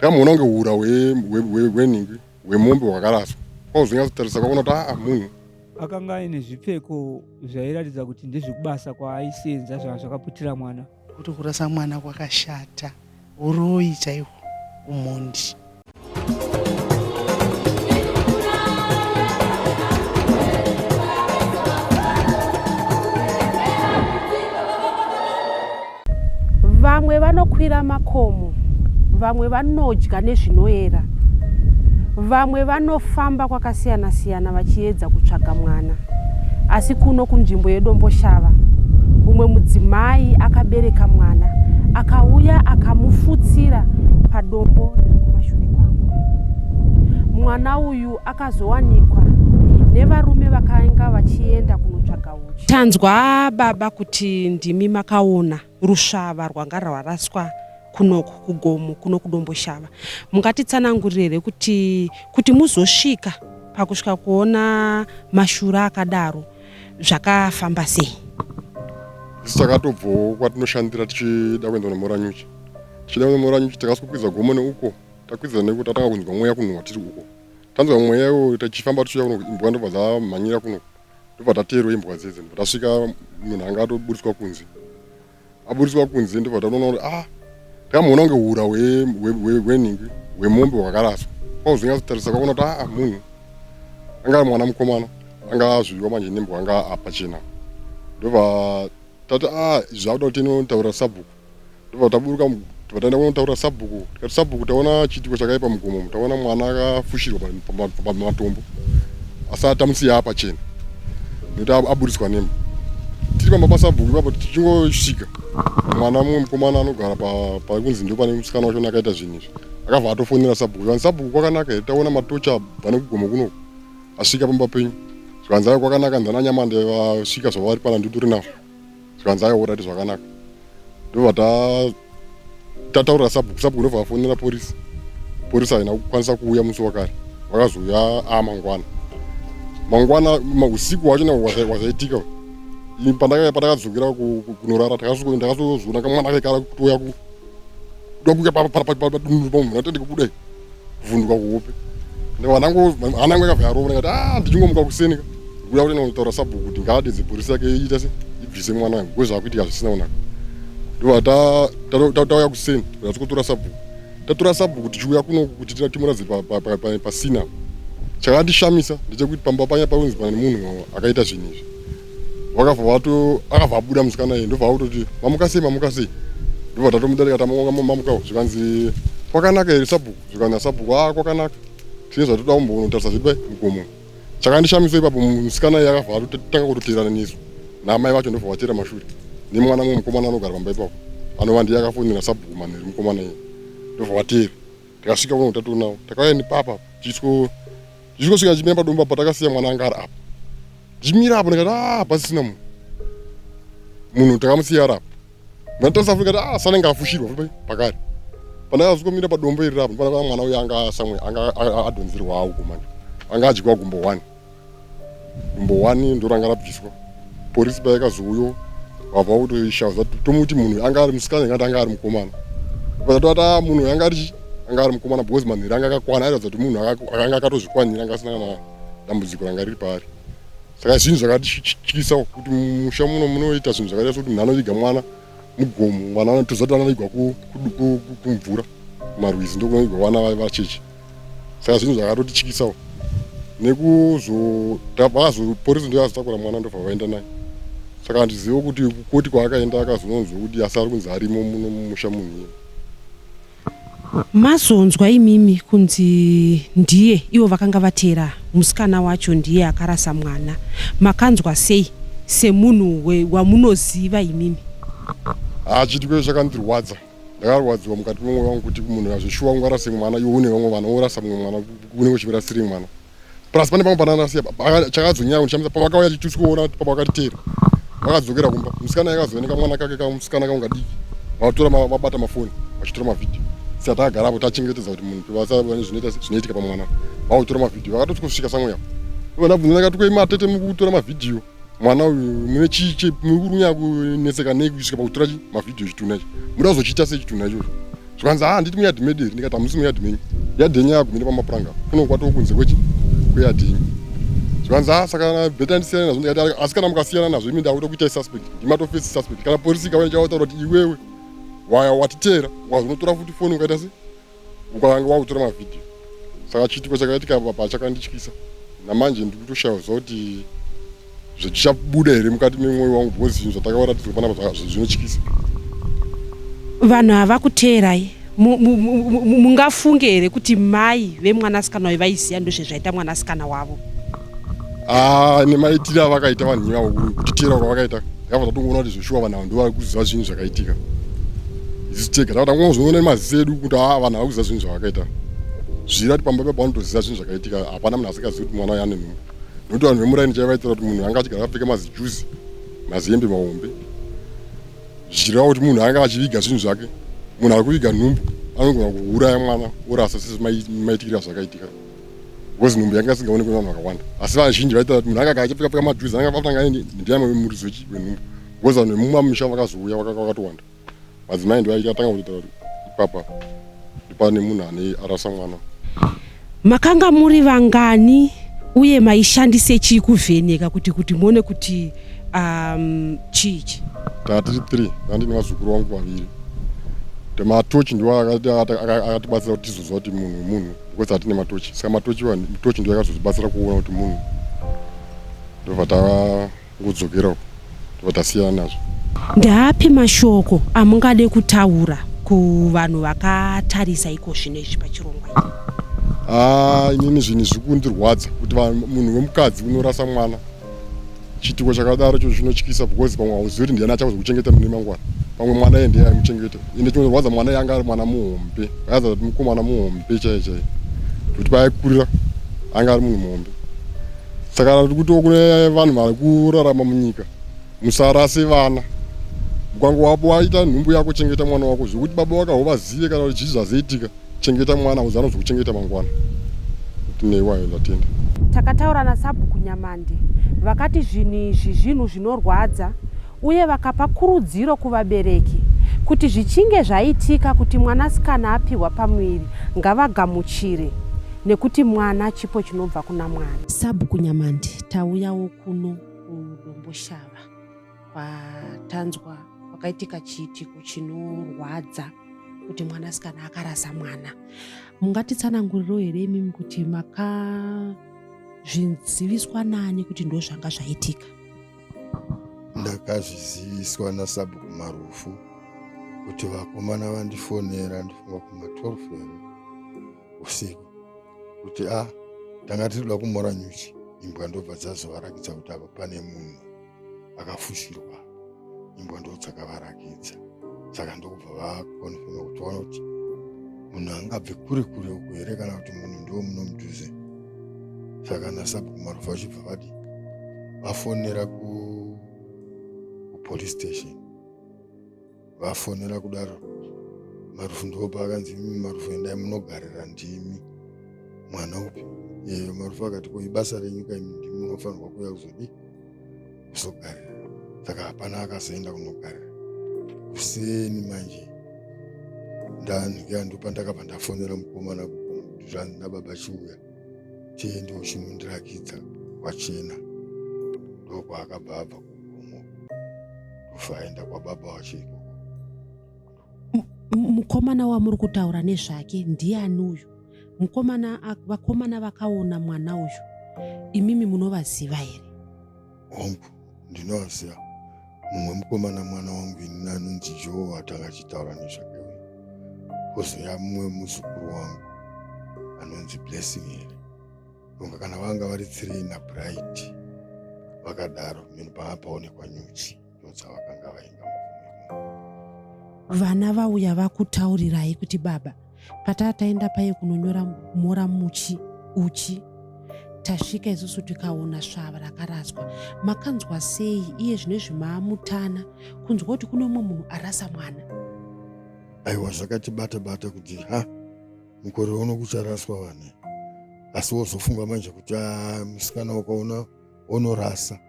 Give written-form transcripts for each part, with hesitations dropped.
ndakamuona kunge hura hwemombe hwakaraswa. Kwauzonyatsotarisa kwaona kuti munhu akanga aine zvipfeko zvairatidza kuti ndezvekubasa kwaaisenza zvakaputira mwana. Kuti kurasa mwana kwakashata, uroyi chaihwo, umhondi. Vamwe vanokwira makomo, vamwe vanodya nezvinoera, vamwe vanofamba kwakasiyana siyana vachiedza kutsvaga mwana. Asi kuno kunzvimbo yedomboshava, umwe mudzimai akabereka mwana, akauya akamufutsira padombo riri kumashure kwangu. Mwana uyu akazowanikwa nevarume vakanga vachienda kunotsvaga huchi. Tanzwa baba kuti ndimi makaona rusvava rwanga rwaraswa kunoku kugomo, kuno kudomboshava. Mungatitsanangurire kuti muzosvika pakusvika kuona mashura akadaro zvakafamba sei? Takatobvawo kwatinoshandira tichida kuenda nemora nyuchi. Tichida kuenda nemora nyuchi takasvika gomo neuko, takwidza nekuti tatanga kunzwa mweya kuno watiri uko. Tanzwa mweya uyo tichifamba tichiuya kuno, imbwa ndobva dzamhanyira kuno. Ndobva tateerwa imbwa dzedzi. Tasvika munhu anga atoburiswa kunze. Aburiswa kunze ndobva taona kuti ndakamuona kunge hura hwemombe hwakaraswa. Kwauzonyatsotarisa kwaona kuti munhu anga ari mwana mukomana, anga azviwa manje nembwa anga apachena. Ndobva tati zvauda kuti tinotaura sabhuku. Ndobva taburuka taenda kunotaura sabhuku. Tikati sabhuku taona chiitiko chakaipa mugomo, taona mwana akafushirwa pamatombo asati tamusiya apachena nekuti aburiswa nembwa. Tiri pamba pasabhuku ipapo tichingosvika mwana mumwe mukomana anogara pakunzi ndo pane musikana wacho akaita zvinhu izvi akabva atofonera sabhuku. Sabhuku kwakanaka here, taona matocha abva nekugomo kuno asvika pamba penyu. Zvikanzi kwakanaka ndana nyamande vasvika zvavari pana ndituri navo. Zvikanzi orati zvakanaka. Ndobva tataurira sabhuku. Sabhuku ndobva afonera porisi. Porisi haina kukwanisa kuuya musi wakare. Vakazouya mangwana usiku wacho wazaitika. Pandakadzokera kunorara ndakazozviona kamwana kaikara kutoya kuda padunhu pamunhu atende kudai kuvhunduka kuhope. Hanangu yakabva yarova ndikati ndichingomuka kusenika kuda kuti ndinotaura sabhuku kuti ngaadedze porisi yake iita se ibvise mwana wangu kwezvakuitika zvisina kunaka. Ndobva tauya kuseni kutora sabhuku. Tatora sabhuku tichiuya kuno kuti timuradze pasina. Chakandishamisa ndechekuti pamba panya paunzi pane munhu akaita zvinhu izvi. Akabva abuda musikana iye. Ndobva autoti mamuka sei. Ndobva tatomudarika tamamukawo. Zvikanzi kwakanaka here sabhuku. Zvikanzi sabhuku kwakanaka. Tine zvatoda kumbonotarisa zvipi mugomo. Chakandishamisa ipapo musikana iye akabva atotanga kutoteerana nesu. Namai vacho ndobva vatera mashure. Nemwana mumwe mukomana anogara pamba ipapo. Anova ndiye akafonera sabhuku manheru mukomana iye. Ndobva vatera. Tikasvika kuno tatonawo. Takauya nepapa tichisvika chimira padombo patakasiya mwana anga ari apa. Ndimira apo ndikati pasina munhu takamusiya ari apa. Ndatarisa ndikati sanenge afushirwa pakare. Pandakazomira padombo iri apo pana mwana uyu anga adonzerwa uko manje. Anga adyiwa gumbo 1. Gumbo 1 ndo ranga rabviswa. Porisi paikazouyo wabva kutoshaudza tomuti munhu anga ari musikana ngati anga ari mukomana. Patatoata munhu anga ari mukomana because manheru anga akakwana airatidza kuti munhu anga akatozvikwanira anga asina kana dambudziko ranga riri paari. Saka zvinhu zvakatityisa kuti musha muno munoita zvinhu zvakaita sokuti munhu anoviga mwana mugomo, mwana anotoziva kuti anovigwa kumvura kumarwizi ndokunovigwa vana vacheche. Saka zvinhu zvakatotityisawo. Porisi ndiyo azotakura mwana ndobva vaenda naye. Saka handizivi kuti kukoti kwaakaenda akazononzwa kuti asari kunzi arimo muno mumusha munhu iye. Mazonzwa imimi kunzi ndiye ivo vakanga vatera musikana wacho ndiye akarasa mwana. Makanzwa sei semunhu wamunoziva imimi? Chiitiko chakandirwadza. Ndakarwadziwa mukati memwoyo wangu kuti munhu azvishuwa ungarase mwana iwe une vamwe vana orasa mumwe mwana unenge uchiviratsiri mwana. Plus pane pamwe pananasiya chakadzonyanya kundishamisa pavakauya tichikuona kuti papa vakatiteera. Vakadzokera kumba. Musikana akazooneka mwana kake kamusikana kaunga diki. Vatora vabata mafoni vachitora mavhidhiyo. Saka takagara apo tachengetedza kuti munhu vasaone zvinoitika pamwana. Vautora mavhidhiyo vakatoti kusvika samwe apo. Ndabvunza ndakati koi matete mukutora mavhidhiyo. Mwana uyu mune chiche muri kunyanya kuneseka nei kusvika pakutora mavhidhiyo chituna ichi. Muda kuzochiita sei chituna ichocho. zvikanzi handiti muyadhi mediri, ndikati hamusi muyadhi menyu, yadhi yenyu yagumire pamapuranga kuno kwatoo kunze kweyadhi yenyu. Zvikanzi saka bheta ndisiyana nazvo, ndikati asi kana mukasiyana nazvo imi ndakuda kuitai suspect, ndimatofesi suspect. Kana polisi ikauya chavautaura kuti iwewe watiteera wazonotora futi foni ukaita se ukanga wakutora mavhidhiyo. Saka chiitiko chakaitika apa chakandityisa, namanje ndiri kutoshayiwa kuti zvichabuda here mukati memwoyo wangu because zvinhu zvatakauratidzwa panapa zvinotyisa. Vanhu havakuteerai, mungafunge here kuti mai vemwanasikana uyu vaiziva ndozvezvaita mwanasikana wavo? Nemaitire avakaita vanhu ivavo, kutiteera kwavakaita yava tatongoona kuti zvoshuwa vanhu avo ndovari kuziva zvinhu zvakaitika. Isu tega takatangozoona nemaziso edu kuti vanhu ava kuziva zvinhu zvavakaita. Zvirati pamba pepa vanotoziva zvinhu zvakaitika, hapana munhu asikazivi kuti mwana uyu ane nhumbu. Nokuti vanhu vemuraini chaivaitira kuti munhu anga achigara akapfeka mazijuzi, mazembe mahombe. Zvichireva kuti munhu anga achiviga zvinhu zvake, munhu ari kuviga nhumbu anogona kuuraya mwana orasa sezvimaitikira zvakaitika. Because nhumbu yanga isingaonekwi nevanhu vakawanda. Asi vazhinji vaitira kuti munhu anga achipfeka majuzi anga afatanga ndiani mumuridzo wenhumbu. Because vanhu vemumamisha vakazouya vakatowanda. Madzimai ndo akatanga kutotaura kuti ipapa pane munhu ane arasa mwana. Makanga muri vangani uye maishandise chii kuvheneka kuti muone kuti chichi? Tiri 3, ndini nevazukuru vangu vaviri. Matochi ndiwo akatibatsira kuti tizoziva kuti munhu because hatine matochi. Saka matochi ndiwo akazotibatsira kuona kuti munhu. Ndobva tangodzokera ndobva tasiyana nazvo. Ndeapi mashoko amungade kutaura kuvanhu vakatarisa iko zvinezvi pachirongwa? Inini zvinhu zviri kundirwadza kuti munhu wemukadzi unorasa mwana. Chiitiko chakadaro cho zvinotyisa because pamwe hauzivi kuti ndiani achazokuchengeta mune mangwana. Pamwe mwana iye ndiye aimuchengeta. Ine chinorwadza mwana yanga ari mwana muhombe. Akaza kuti mukomana muhombe chaiye. Kuti paakurira anga ari munhu muhombe. Saka tiri kuti kune vanhu vari kurarama munyika, musarase vana. Mukwangu wapo waita nhumbu yako, chengeta mwana wako. Zvokuti baba wako hauvazive kana kuti chii zvazoitika, chengeta mwana uzana kuzokuchengeta mangwana. Kuti neiwayo ndatenda. Takataura naSabhuku Nyamande vakati zvinhu zvinorwadza uye vakapa kurudziro kuvabereki kuti zvichinge zvaitika kuti mwanasikana apiwa pamwiri ngavagamuchire nekuti mwana chipo chinobva kuna Mwari. Sabhuku Nyamande, tauyawo kuno kudomboshava kwatanzwa kwakaitika chiitiko chinorwadza kuti mwanasikana akarasa mwana. Mungatitsananguriro here imimi kuti makazviziviswa nani kuti ndo zvanga zvaitika? Ndakazviziviswa naSabhuku Marufu kuti vakomana vandifonera ndifunga kuma 12 usiku kuti tanga tiriuda kumora nyuchi. Imbwa ndobva dzazovarakidza kuti apa pane munhu akafushirwa. Imbwa ndo dzakavarakidza. Saka ndokubva vakonfirma kuti vaona kuti munhu angabve kure kure uko here kana kuti munhu ndo muno mudhuze. Saka naSabhuku Marufu vachibva vati vafonera kupolice station. Vafonera kudaro Marufu ndopa akanzi Marufu endai munogarira ndimi. Mwana upi? Yeyo Marufu akati ko ibasa renyika imi ndimi munofanirwa kuuya kuzogarira. Saka hapana akazoenda kunogarira. Kuseni manje ndopa ndakabva ndafonera mukomana kuzvanzi nababa chiuya tiende uchinondirakidza kwachena. Ndokwaakabva abva kugomo kufa aenda kwababa wacho ikoko. Mukomana wamuri kutaura nezvake ndiani uyu? Vakomana vakaona mwana uyu imimi munovaziva here? Hongu ndinovaziva. Mumwe mukomana mwana wangu ini anonzi Joe atanga achitaura nezvake uyu. Kozoya mumwe muzukuru wangu anonzi Blessing here. Donga kana vanga vari 3 naBright vakadaro minu paapaonekwa nyuchi ndodzavakanga vainga mugomo. Vana vauya vakutaurirai kuti baba patataenda paye kunonyora mora uchi tasvika isusu tikaona svava rakaraswa, makanzwa sei iye zvinezvi maamutana kunzwa kuti kune umwe munhu arasa mwana? Aiwa, zvakatibata kuti mukore uno kucharaswa vana. Asi wozofunga manje kuti musikana wakaona unorasa.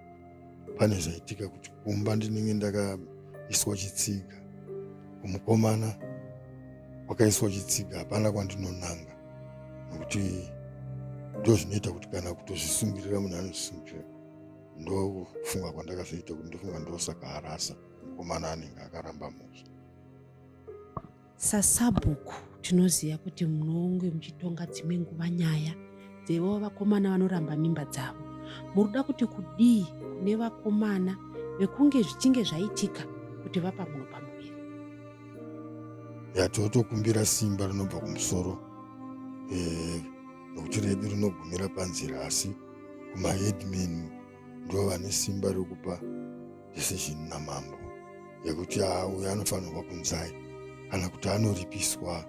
Pane zvaitika kuti kumba ndinenge ndakaiswa chitsiga kumukomana wakaiswa chitsiga hapana kwandinonanga, nokuti ndo zvinoita kuti kana kutozvisungirira munhu anozvisungirira. Ndo kufunga kwandakazoita kuti ndofunga ndosaka arasa mukomana anenge akaramba musha. Sasabhuku tinoziva kuti munonge muchitonga dzimwe nguva nyaya dzevo vakomana vanoramba mimba dzavo. Muruda kuti kudii kune vakomana vekunge zvichinge zvaitika kuti vapa munhu pamuviri? Totokumbira simba rinobva kumusoro, nokuti redu rinogumira panzira, asi kumaheadmen ndo vane simba rekupa decision namambo yekuti uyu anofanirwa kunzai kana kuti anoripiswa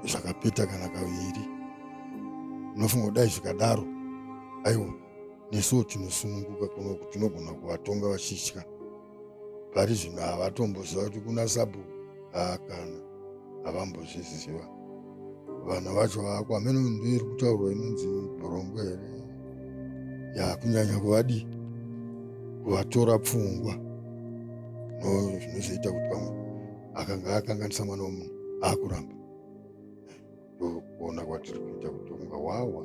zvakapeta kana kaviri. Unofunga kudai zvikadaro, aiwa nesuwo tinosununguka kuno kuti tinogona kuvatonga vachitya. Pari zvino havatomboziva kuti kuna sabhuku kana havambozviziva. Vana vacho vako hamene ndiri kutaurwa inonzi borongo here, kunyanya kuvadi kuvatora pfungwa, no zvinozoita kuti pamwe akanga akanganisa mwana womunhu akuramba. Ndokuona kwatiri kuita kuti unga wawa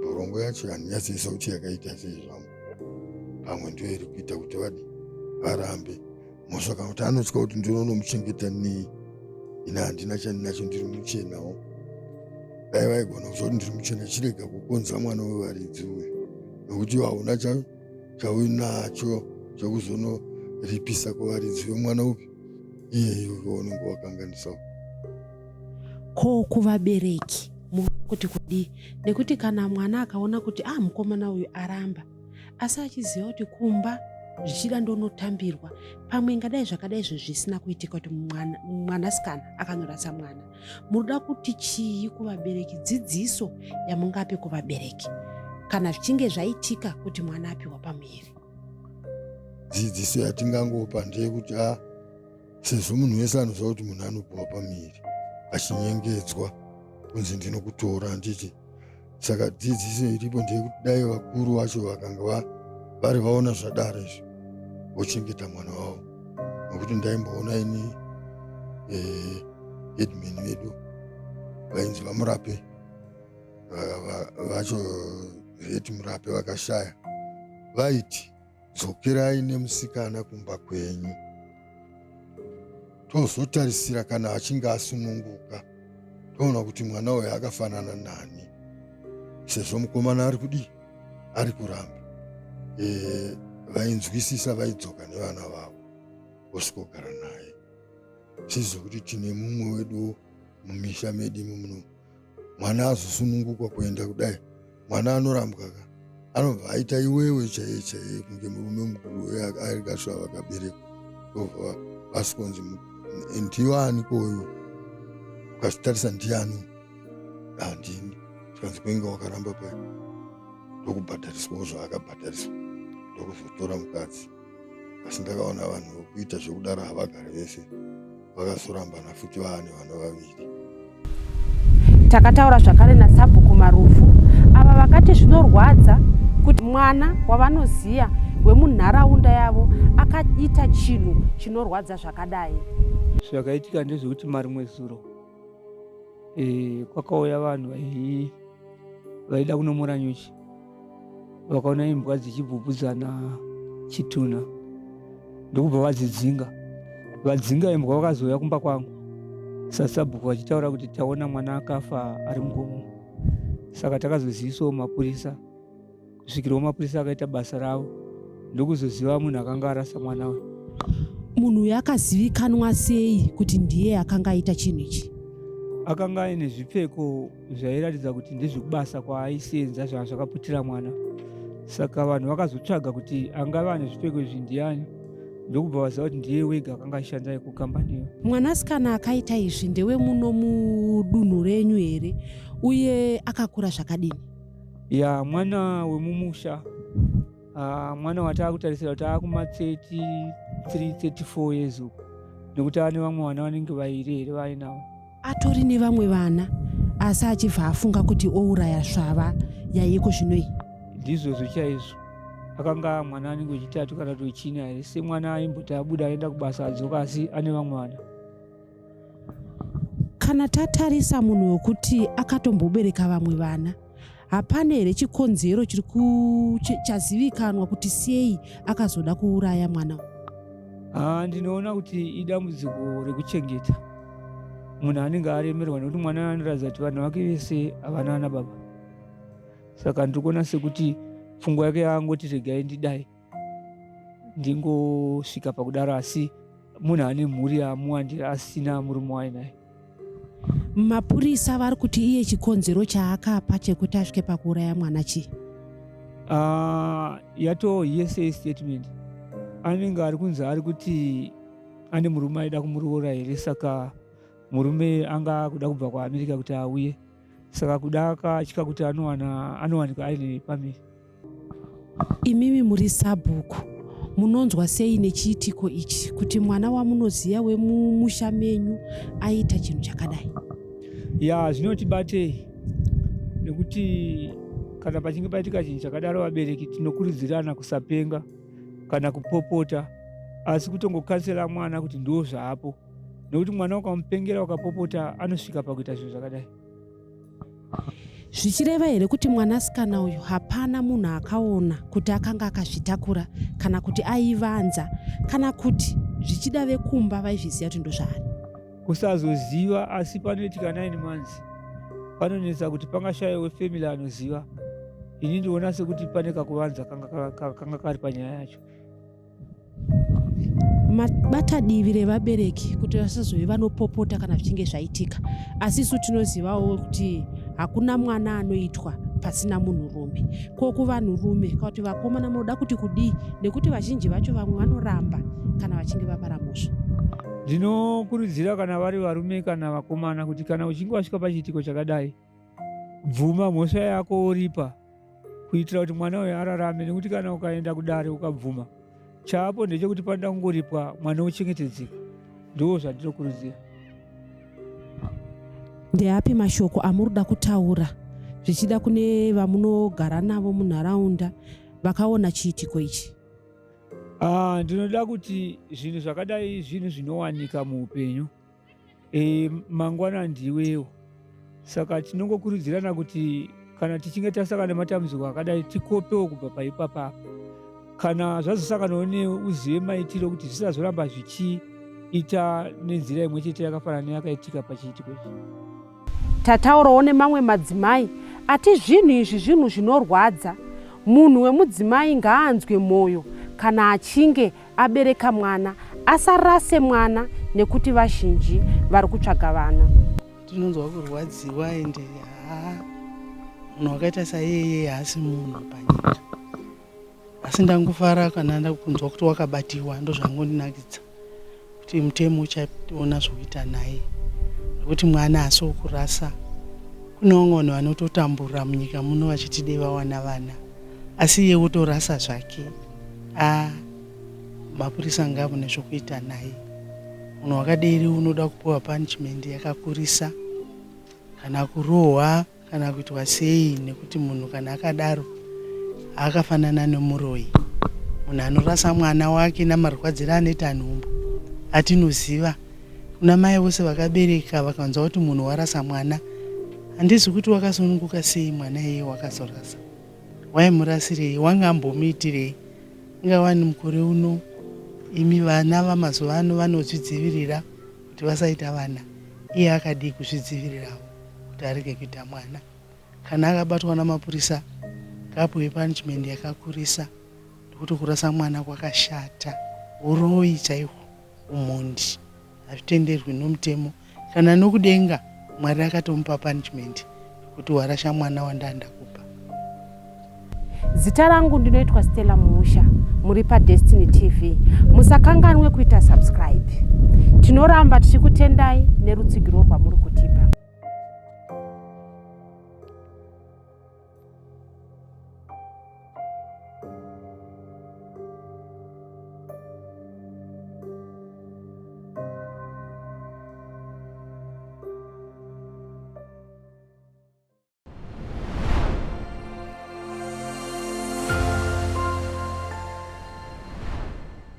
borongo yacho yanyatsisa kuti yakaita sei zvamo, pamwe ndiyo iri kuita kuti vadi varambe. Mosvaka kuti anotya kuti ndinonomuchengeta nei, ina handina chandinacho, ndiri muchenawo. Dai vaigona kuzoti ndiri muchena chirega kukonza mwana wevaridzi uyu, nokuti hauna chauinacho chokuzonoripisa kuvaridzi vemwana upi iyeyo waunenge wakanganisawo. Ko kuvabereki kuti kudii? Nekuti kana mwana akaona kuti mukomana uyu aramba, asi achiziva kuti kumba zvichida ndonotambirwa, pamwe ngadai zvakadai zvisina kuitika kuti mwanasikana akanyorasa mwana, munoda kuti chii kuvabereki? Dzidziso yamungape kuvabereki kana zvichinge zvaitika kuti mwana apiwa pamuviri? Dzidziso yatingangopa ndeyekuti sezvo munhu wese anoziva kuti munhu anopiwa pamuviri achinyengedzwa kunzi ndinokutora handiti. Saka dzidziso iripo ndeyekuti dai vakuru vacho vakanga vari vaona zvadaro izvi vochengeta mwana wavo. Nokuti ndaimboona ini headmen vedu vainzi vamurape vacho veti murape vakashaya, vaiti dzokerai nemusikana kumba kwenyu tozotarisira kana achinge asununguka toona kuti mwana uyu akafanana nani, sezvo mukomana ari kudii, ari kuramba. Vainzwisisa vaidzoka nevana vavo vosvikogara naye. Sizvokuti tine mumwe wedu mumisha medu muno mwana azosununguka kuenda kudai, mwana anorambwa anobva aita iwewe chaiye chaiye kunge murume mukuru akasva vakaberekwa asikonzi ndiwani koyo, ukazitarisa ndiani, handini. Tikanzi kuinga wakaramba pai ndokubhadhariswawo zvaakabhadhariswa, ndokuzotora mukadzi. Asi ndakaona vanhu vokuita zvokudaro havagari vese, vakazorambana futi vaane vana vaviri. Takataura zvakare naSabhuku Marufu, ava vakati zvinorwadza kuti mwana wavanoziya wemunharaunda yavo akaita chinhu chinorwadza zvakadai. Zvakaitika ndezvekuti marimwe zuro kwakauya vanhu vaida kunomora nyuchi, vakaona imbwa dzichibvubvudzana chituna, ndokubva vadzinga imbwa vakazouya kumba kwangu. SaSabhuku vachitaura kuti taona mwana akafa ari mugomo. Saka takazozivisawo mapurisa, kusvikirawo mapurisa akaita basa ravo ndokuzoziva munhu akanga arasa mwana we. Munhu uyu akazivikanwa sei kuti ndiye akanga aita chinhu ichi? Akanga aine zvipfeko zvairatidza kuti ndezvekubasa kwaaisenza zvakaputira mwana. Saka vanhu vakazotsvaga kuti angava ane zvipfeko izvi ndiani, ndokubva vaziva kuti ndiye wega akanga ashanda kukambaniyo. Mwanasikana akaita izvi ndewe muno mudunhu renyu here, uye akakura zvakadini? Mwana wemumusha, mwana wataakutarisira kuti aakuma 33-34 years uku, nekuti ane vamwe vana vanenge vairi here vainavo. Atori nevamwe vana asi achibva afunga kuti ouraya svava yaiko zvinoi? Ndizvozvo chaizvo. Akanga mwana anenge wechitatu kana kuti wechina here, semwana aimboti abuda aenda kubasa adzoka, asi ane vamwe vana. kana tatarisa munhu wekuti akatombobereka vamwe vana, hapana here chikonzero chazivikanwa kuti sei akazoda kuuraya mwana? Ndinoona kuti idambudziko rekuchengeta. Munhu anenge aremerwa nekuti mwana anoratidza kuti vanhu vake vese havana ana baba. Saka ndikuona sekuti pfungwa yake yaangoti regai ndidai ndingosvika pakudaro, asi munhu ane mhuri amuwandira asina murume wainaye. Mapurisa vari kuti iye chikonzero chaakapa chekuti asvike pakuuraya mwana chii? Yato hearsay statement. Anenge ari kunzi ari kuti ane murume aida kumuroora here, saka murume anga kuda kubva kuAmerica kuti auye, saka kuda akatya kuti anowanikwa aine pamiri. Imimi muri sabhuku, munonzwa sei nechiitiko ichi kuti mwana wamunoziya wemumusha menyu aita chinhu chakadai? Zvinotibatei nekuti kana pachinge paitika chinhu chakadaro, vabereki tinokurudzirana kusapenga kana kupopota, asi kutongokansela mwana kuti ndo zvapo, nekuti mwana ukamupengera ukapopota anosvika pakuita zvinhu zvakadai. Zvichireva here kuti mwanasikana uyu hapana munhu akaona kuti akanga akazvitakura kana kuti aivanza, kana kuti zvichida vekumba vaizviziva kuti ndo zvaari? Kusazoziva, asi panoitika 9 months panonetsa kuti pangashayiwe family anoziva. Ini ndinoona sekuti pane kakuvanza kanga kari panyaya yacho. Bata divi revabereki kuti vasazove vanopopota kana zvichinge zvaitika, asi isu tinozivawo kuti hakuna mwana anoitwa pasina munhurume. Ko kuvanhurume kuti vakomana munoda kuti kudii, nekuti vazhinji vacho vamwe vanoramba kana vachinge vapara mhosva. Ndinokurudzira kana vari varume kana vakomana kuti kana uchinge wasvika pachiitiko chakadai, bvuma mhosva yako uripa kuitira kuti mwana uyu ararame, nekuti kana ukaenda kudare ukabvuma, chaapo ndechekuti panoda kungoripwa mwana uchengetedzeka. Ndo zvandinokurudzira. Ndeapi mashoko amuruda kutaura zvichida kune vamunogara navo munharaunda vakaona chiitiko ichi? Ndinoda kuti zvinhu zvakadai zvinhu zvinowanika muupenyu. Mangwana ndiwewo. Saka tinongokurudzirana kuti kana tichinge tasangana nematambudziko akadai tikopewo kubva paipapa. Kana zvazosanganawo neuzive maitiro kuti zvisazoramba zvichiita nenzira imwe chete yakafanana neyakaitika pachiitiko ichi. Tataurawo nemamwe madzimai ati zvinhu izvi zvinhu zvinorwadza. Munhu wemudzimai ngaanzwe mwoyo kana achinge abereka mwana, asarase mwana, nekuti vazhinji vari kutsvaga vana. Tinonzwa kurwadziwa ende munhu wakaita saiyeye haasi munhu panyika. Asi ndangofara kana ndakunzwa kuti wakabatiwa, ndo zvangondinakidza kuti mutemo uchaona zvokuita naye, nekuti mwana haasi wokurasa. Kune vamwe vanhu vanototambura munyika muno vachitide vawana vana, asi iye wotorasa zvake. Mapurisa ngavane zvokuita naye. Munhu wakadai unoda kupiwa punishment yakakurisa, kana kurohwa kana kuitwa sei, nekuti munhu kana akadaro akafanana nemuroyi. Munhu anorasa mwana wake namarwadziro anoita nhumbu atinoziva. Kuna mai vose vakabereka vakanzwa kuti munhu warasa mwana, handizi kuti wakasununguka sei mwana iye wakazorasa. Waimurasirei? Wangambomuitirei? Ingawani mukore uno imi vana vamazuva ano vanozvidzivirira kuti vasaita vana. Iye akadii kuzvidzivirirawo kuti arege kuita mwana. Kana akabatwa namapurisa ngapuwe punishment yakakurisa, nekuti kurasa mwana kwakashata. Uroyi chaihwo, umhondi, hazvitenderwi nomutemo. Kana nokudenga Mwari akatomupa punishment kuti warasha mwana wandanda kupa. Zita rangu ndinoitwa Stella Muusha, muri paDestiny TV. Musakanganwe kuita subscribe. Tinoramba tichikutendai nerutsigiro rwamuri kutipa.